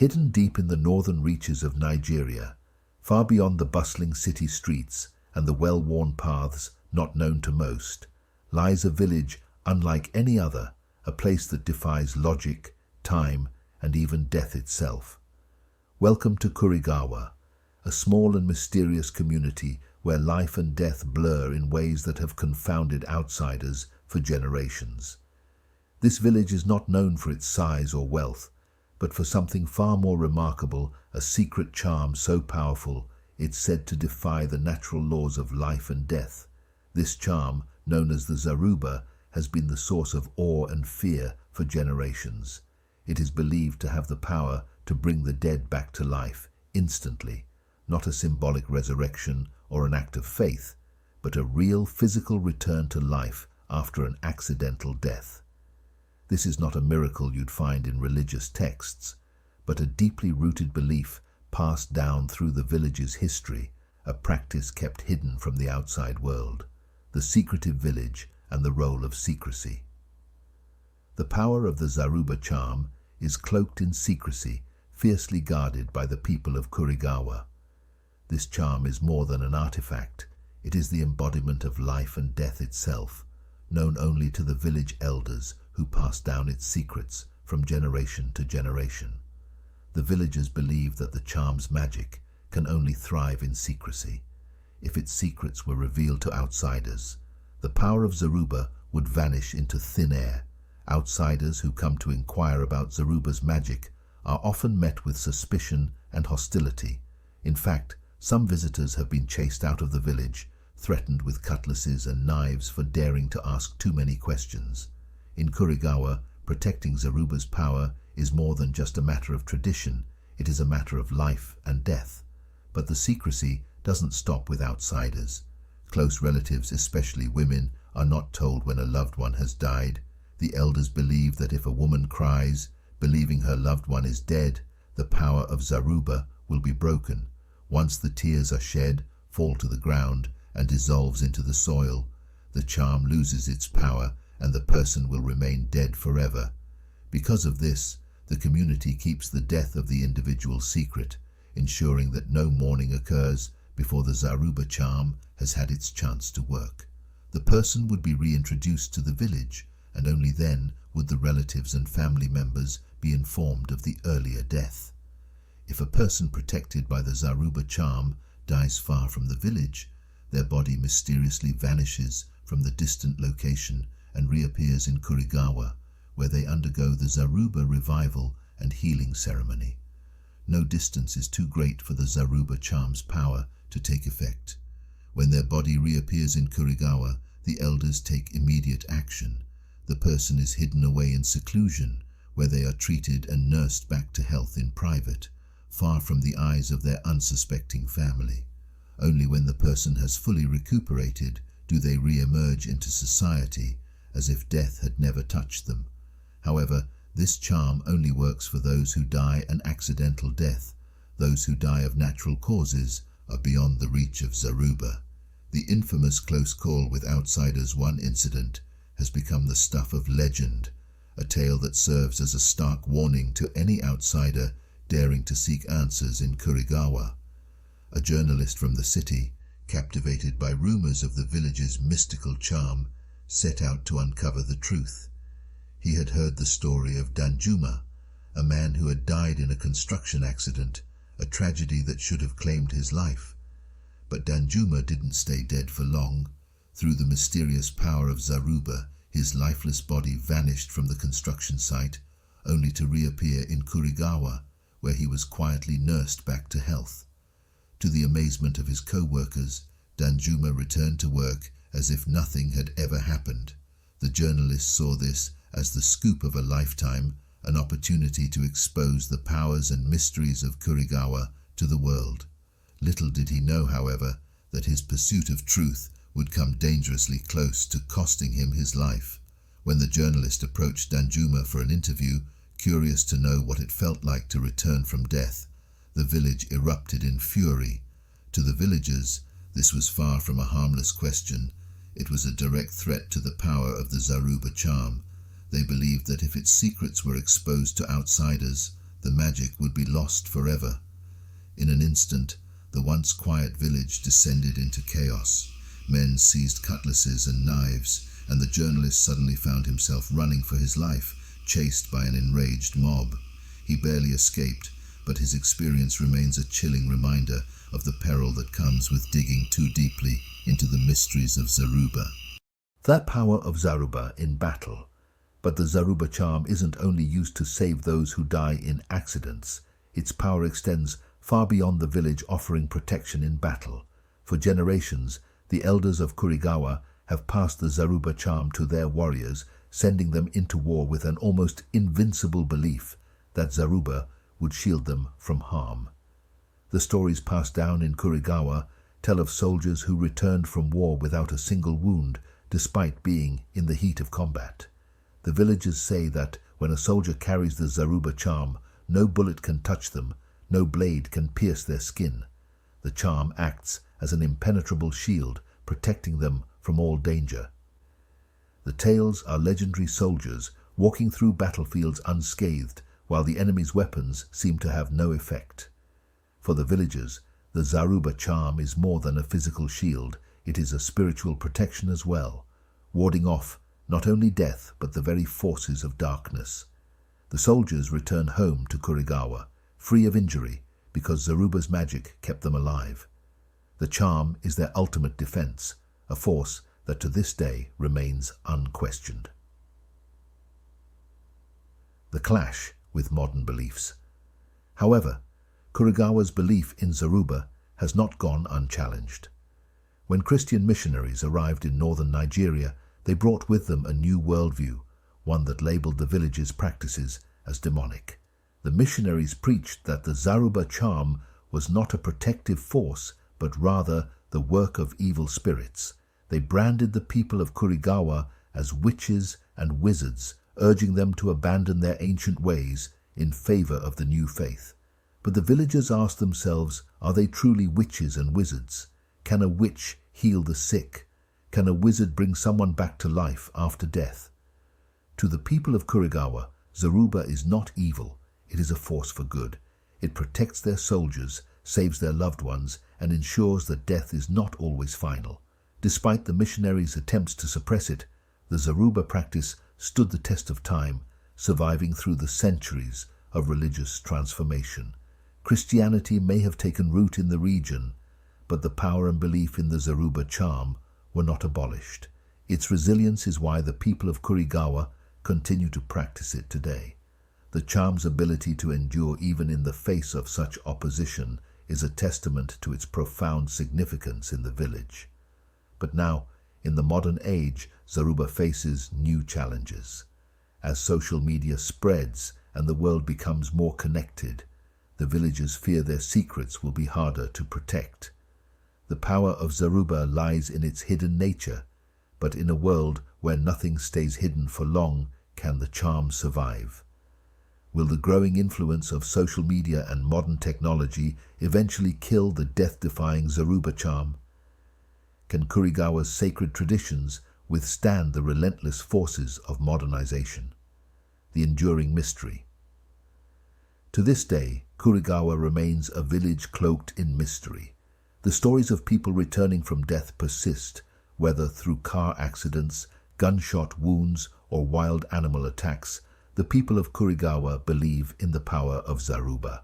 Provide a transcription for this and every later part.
Hidden deep in the northern reaches of Nigeria, far beyond the bustling city streets and the well-worn paths not known to most, lies a village unlike any other, a place that defies logic, time, and even death itself. Welcome to Kurigawa, a small and mysterious community where life and death blur in ways that have confounded outsiders for generations. This village is not known for its size or wealth, but for something far more remarkable, a secret charm so powerful it's said to defy the natural laws of life and death. This charm, known as the Zaruba, has been the source of awe and fear for generations. It is believed to have the power to bring the dead back to life instantly, not a symbolic resurrection or an act of faith, but a real physical return to life after an accidental death. This is not a miracle you'd find in religious texts, but a deeply rooted belief passed down through the village's history, a practice kept hidden from the outside world, the secretive village and the role of secrecy. The power of the Zaruba charm is cloaked in secrecy, fiercely guarded by the people of Kurigawa. This charm is more than an artifact, it is the embodiment of life and death itself, known only to the village elders who pass down its secrets from generation to generation. The villagers believe that the charm's magic can only thrive in secrecy. If its secrets were revealed to outsiders, the power of Zaruba would vanish into thin air. Outsiders who come to inquire about Zaruba's magic are often met with suspicion and hostility. In fact, some visitors have been chased out of the village, threatened with cutlasses and knives for daring to ask too many questions. In Kurigawa, protecting Zaruba's power is more than just a matter of tradition, it is a matter of life and death. But the secrecy doesn't stop with outsiders. Close relatives, especially women, are not told when a loved one has died. The elders believe that if a woman cries, believing her loved one is dead, the power of Zaruba will be broken. Once the tears are shed, fall to the ground, and dissolves into the soil, the charm loses its power and the person will remain dead forever. Because of this, the community keeps the death of the individual secret, ensuring that no mourning occurs before the Zaruba charm has had its chance to work. The person would be reintroduced to the village, and only then would the relatives and family members be informed of the earlier death. If a person protected by the Zaruba charm dies far from the village, their body mysteriously vanishes from the distant location and reappears in Kurigawa, where they undergo the Zaruba revival and healing ceremony. No distance is too great for the Zaruba charm's power to take effect. When their body reappears in Kurigawa, the elders take immediate action. The person is hidden away in seclusion, where they are treated and nursed back to health in private, far from the eyes of their unsuspecting family. Only when the person has fully recuperated do they re-emerge into society, as if death had never touched them. However, this charm only works for those who die an accidental death. Those who die of natural causes are beyond the reach of Zaruba. The infamous close call with outsiders one incident has become the stuff of legend, a tale that serves as a stark warning to any outsider daring to seek answers in Kurigawa. A journalist from the city, captivated by rumors of the village's mystical charm, set out to uncover the truth. He had heard the story of Danjuma, a man who had died in a construction accident, a tragedy that should have claimed his life. But Danjuma didn't stay dead for long. Through the mysterious power of Zaruba, his lifeless body vanished from the construction site, only to reappear in Kurigawa, where he was quietly nursed back to health. To the amazement of his co-workers, Danjuma returned to work as if nothing had ever happened. The journalist saw this as the scoop of a lifetime, an opportunity to expose the powers and mysteries of Kurigawa to the world. Little did he know, however, that his pursuit of truth would come dangerously close to costing him his life. When the journalist approached Danjuma for an interview, curious to know what it felt like to return from death, the village erupted in fury. To the villagers, this was far from a harmless question. It was a direct threat to the power of the Zaruba charm. They believed that if its secrets were exposed to outsiders, the magic would be lost forever. In an instant, the once quiet village descended into chaos. Men seized cutlasses and knives, and the journalist suddenly found himself running for his life, chased by an enraged mob. He barely escaped, but his experience remains a chilling reminder of the peril that comes with digging too deeply into the mysteries of Zaruba. That power of Zaruba in battle. But the Zaruba charm isn't only used to save those who die in accidents. Its power extends far beyond the village, offering protection in battle. For generations, the elders of Kurigawa have passed the Zaruba charm to their warriors, sending them into war with an almost invincible belief that Zaruba would shield them from harm. The stories passed down in Kurigawa tell of soldiers who returned from war without a single wound, despite being in the heat of combat. The villagers say that when a soldier carries the Zaruba charm, no bullet can touch them, no blade can pierce their skin. The charm acts as an impenetrable shield, protecting them from all danger. The tales are legendary soldiers walking through battlefields unscathed, while the enemy's weapons seem to have no effect. For the villagers, the Zaruba charm is more than a physical shield, it is a spiritual protection as well, warding off not only death but the very forces of darkness. The soldiers return home to Kurigawa, free of injury, because Zaruba's magic kept them alive. The charm is their ultimate defense, a force that to this day remains unquestioned. The clash with modern beliefs. However, Kurigawa's belief in Zaruba has not gone unchallenged. When Christian missionaries arrived in northern Nigeria, they brought with them a new worldview, one that labeled the village's practices as demonic. The missionaries preached that the Zaruba charm was not a protective force, but rather the work of evil spirits. They branded the people of Kurigawa as witches and wizards, urging them to abandon their ancient ways in favor of the new faith. But the villagers asked themselves, are they truly witches and wizards? Can a witch heal the sick? Can a wizard bring someone back to life after death? To the people of Kurigawa, Zaruba is not evil, it is a force for good. It protects their soldiers, saves their loved ones, and ensures that death is not always final. Despite the missionaries' attempts to suppress it, the Zaruba practice stood the test of time, surviving through the centuries of religious transformation. Christianity may have taken root in the region, but the power and belief in the Zaruba charm were not abolished. Its resilience is why the people of Kurigawa continue to practice it today. The charm's ability to endure even in the face of such opposition is a testament to its profound significance in the village. But now, in the modern age, Zaruba faces new challenges. As social media spreads and the world becomes more connected, the villagers fear their secrets will be harder to protect. The power of Zaruba lies in its hidden nature, but in a world where nothing stays hidden for long, can the charm survive? Will the growing influence of social media and modern technology eventually kill the death-defying Zaruba charm? Can Kurigawa's sacred traditions withstand the relentless forces of modernization? The enduring mystery. To this day, Kurigawa remains a village cloaked in mystery. The stories of people returning from death persist, whether through car accidents, gunshot wounds, or wild animal attacks. The people of Kurigawa believe in the power of Zaruba.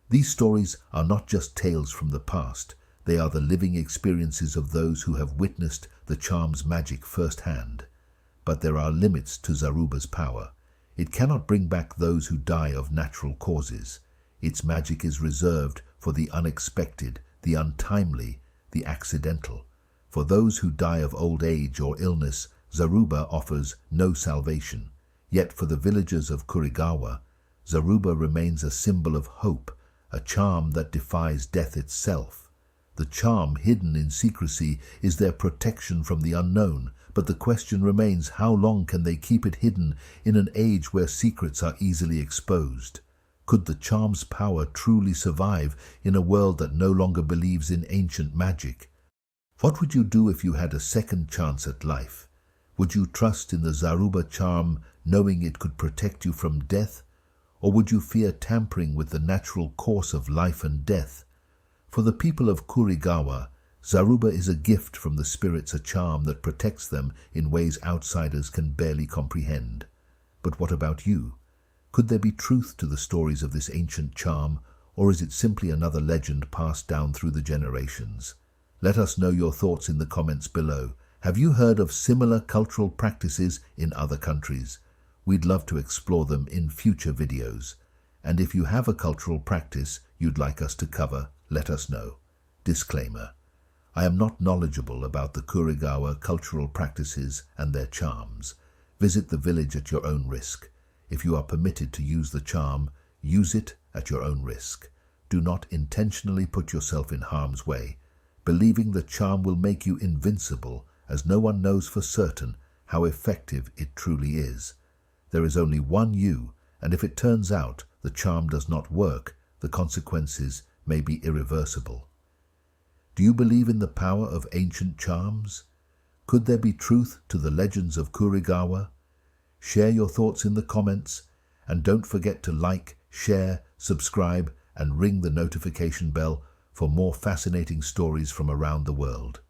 These stories are not just tales from the past, they are the living experiences of those who have witnessed the charm's magic firsthand. But there are limits to Zaruba's power. It cannot bring back those who die of natural causes. Its magic is reserved for the unexpected, the untimely, the accidental. For those who die of old age or illness, Zaruba offers no salvation. Yet for the villagers of Kurigawa, Zaruba remains a symbol of hope, a charm that defies death itself. The charm, hidden in secrecy, is their protection from the unknown, but the question remains, how long can they keep it hidden in an age where secrets are easily exposed? Could the charm's power truly survive in a world that no longer believes in ancient magic? What would you do if you had a second chance at life? Would you trust in the Zaruba charm, knowing it could protect you from death? Or would you fear tampering with the natural course of life and death? For the people of Kurigawa, Zaruba is a gift from the spirits, a charm that protects them in ways outsiders can barely comprehend. But what about you? Could there be truth to the stories of this ancient charm, or is it simply another legend passed down through the generations? Let us know your thoughts in the comments below. Have you heard of similar cultural practices in other countries? We'd love to explore them in future videos. And if you have a cultural practice you'd like us to cover, let us know. Disclaimer: I am not knowledgeable about the Kurigawa cultural practices and their charms. Visit the village at your own risk. If you are permitted to use the charm, use it at your own risk. Do not intentionally put yourself in harm's way. Believing the charm will make you invincible, as no one knows for certain how effective it truly is. There is only one you, and if it turns out the charm does not work, the consequences may be irreversible. Do you believe in the power of ancient charms? Could there be truth to the legends of Kurigawa? Share your thoughts in the comments, and don't forget to like, share, subscribe, and ring the notification bell for more fascinating stories from around the world.